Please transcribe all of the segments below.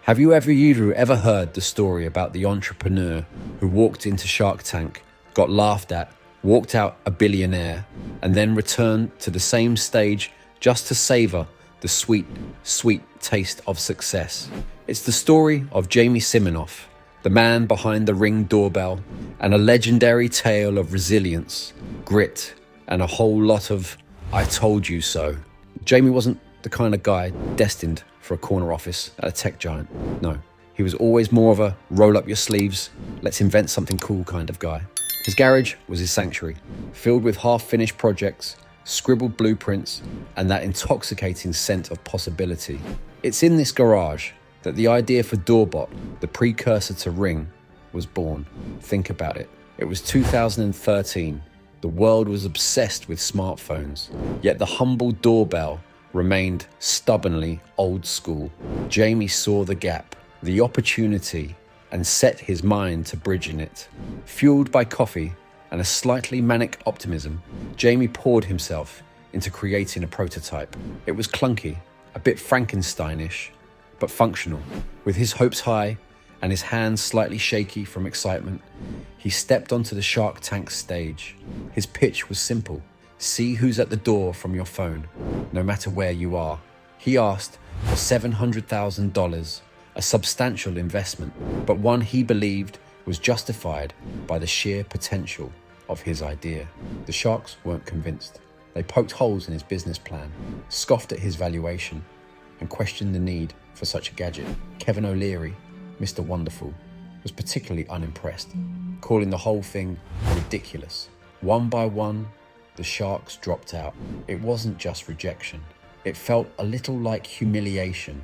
Have you ever heard the story about the entrepreneur who walked into Shark Tank, got laughed at, walked out a billionaire, and then returned to the same stage just to savor the sweet, sweet taste of success? It's the story of Jamie Siminoff, the man behind the Ring Doorbell, and a legendary tale of resilience, grit, and a whole lot of "I told you so." Jamie wasn't the kind of guy destined for a corner office at a tech giant. No, he was always more of a roll up your sleeves, let's invent something cool kind of guy. His garage was his sanctuary, filled with half-finished projects, scribbled blueprints, and that intoxicating scent of possibility. It's in this garage that the idea for Doorbot, the precursor to Ring, was born. Think about it. It was 2013. The world was obsessed with smartphones, yet the humble doorbell remained stubbornly old school. Jamie saw the gap, the opportunity, and set his mind to bridging it. Fueled by coffee and a slightly manic optimism, Jamie poured himself into creating a prototype. It was clunky, a bit Frankensteinish, but functional. With his hopes high and his hands slightly shaky from excitement, he stepped onto the Shark Tank stage. His pitch was simple. See who's at the door from your phone, no matter where you are. He asked for $700,000, a substantial investment, but one he believed was justified by the sheer potential of his idea. The Sharks weren't convinced. They poked holes in his business plan, scoffed at his valuation, and questioned the need for such a gadget. Kevin O'Leary, Mr. Wonderful, was particularly unimpressed, calling the whole thing ridiculous. One by one, the Sharks dropped out. It wasn't just rejection. It felt a little like humiliation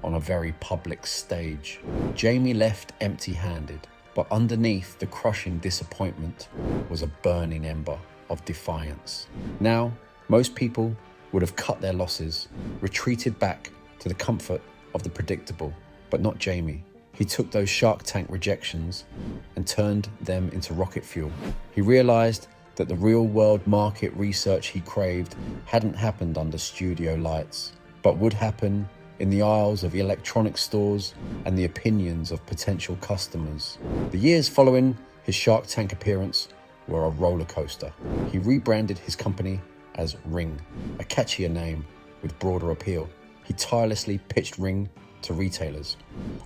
on a very public stage. Jamie left empty-handed, but underneath the crushing disappointment was a burning ember of defiance. Now, most people would have cut their losses, retreated back to the comfort of the predictable, but not Jamie. He took those Shark Tank rejections and turned them into rocket fuel. He realized that the real-world market research he craved hadn't happened under studio lights, but would happen in the aisles of electronic stores and the opinions of potential customers. The years following his Shark Tank appearance were a roller coaster. He rebranded his company as Ring, a catchier name with broader appeal. He tirelessly pitched Ring to retailers,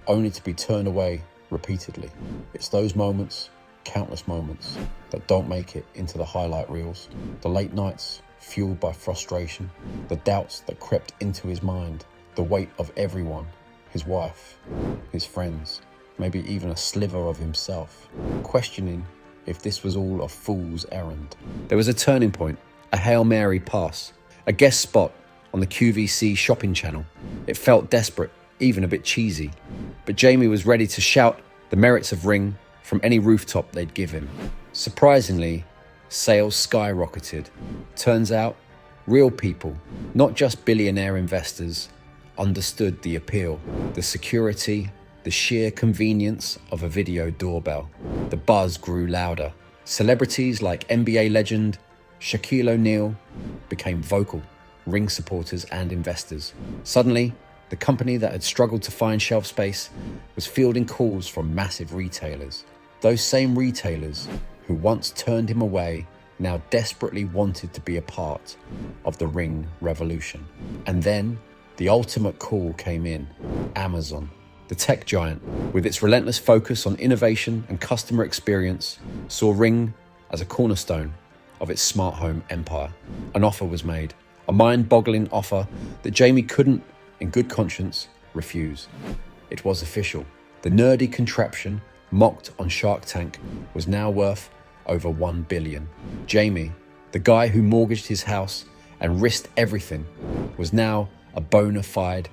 only to be turned away repeatedly. It's those moments, countless moments, that don't make it into the highlight reels. The late nights fueled by frustration, the doubts that crept into his mind, the weight of everyone, his wife, his friends, maybe even a sliver of himself, questioning if this was all a fool's errand. There was a turning point, a Hail Mary pass, a guest spot on the QVC shopping channel. It felt desperate, even a bit cheesy, but Jamie was ready to shout the merits of Ring from any rooftop they'd give him. Surprisingly, sales skyrocketed. Turns out, real people, not just billionaire investors, understood the appeal, the security, the sheer convenience of a video doorbell. The buzz grew louder. Celebrities like NBA legend Shaquille O'Neal became vocal, Ring supporters and investors. Suddenly, the company that had struggled to find shelf space was fielding calls from massive retailers. Those same retailers who once turned him away now desperately wanted to be a part of the Ring revolution. And then the ultimate call came in. Amazon, the tech giant, with its relentless focus on innovation and customer experience, saw Ring as a cornerstone of its smart home empire. An offer was made, a mind-boggling offer that Jamie couldn't, in good conscience, refuse. It was official. The nerdy contraption mocked on Shark Tank was now worth over $1 billion. Jamie, the guy who mortgaged his house and risked everything, was now a bona fide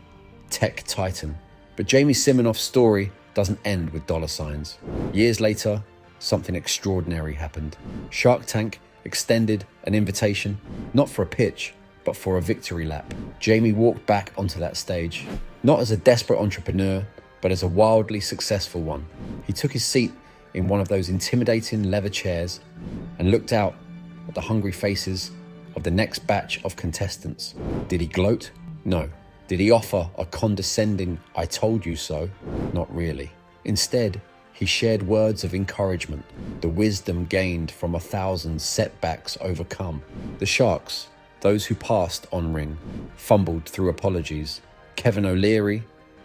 tech titan. But Jamie Siminoff's story doesn't end with dollar signs. Years later, something extraordinary happened. Shark Tank extended an invitation, not for a pitch, but for a victory lap. Jamie walked back onto that stage, not as a desperate entrepreneur, but as a wildly successful one. He took his seat in one of those intimidating leather chairs and looked out at the hungry faces of the next batch of contestants. Did he gloat? No. Did he offer a condescending "I told you so"? Not really. Instead, he shared words of encouragement, the wisdom gained from 1,000 setbacks overcome. The Sharks, those who passed on Ring, fumbled through apologies. Kevin O'Leary,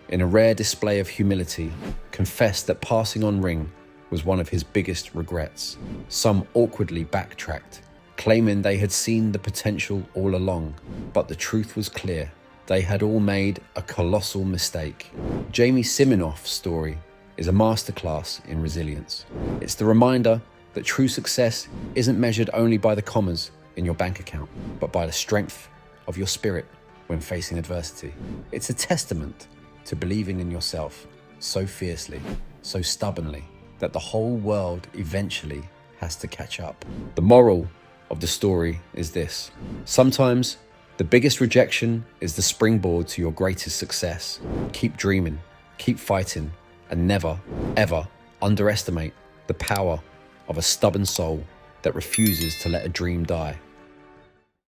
in a rare display of humility, confessed that passing on Ring was one of his biggest regrets. Some awkwardly backtracked, claiming they had seen the potential all along, but the truth was clear. They had all made a colossal mistake. Jamie Siminoff's story is a masterclass in resilience. It's the reminder that true success isn't measured only by the commas in your bank account, but by the strength of your spirit when facing adversity. It's a testament to believing in yourself so fiercely, so stubbornly, that the whole world eventually has to catch up. The moral of the story is this: sometimes the biggest rejection is the springboard to your greatest success. Keep dreaming, keep fighting, and never, ever underestimate the power of a stubborn soul that refuses to let a dream die.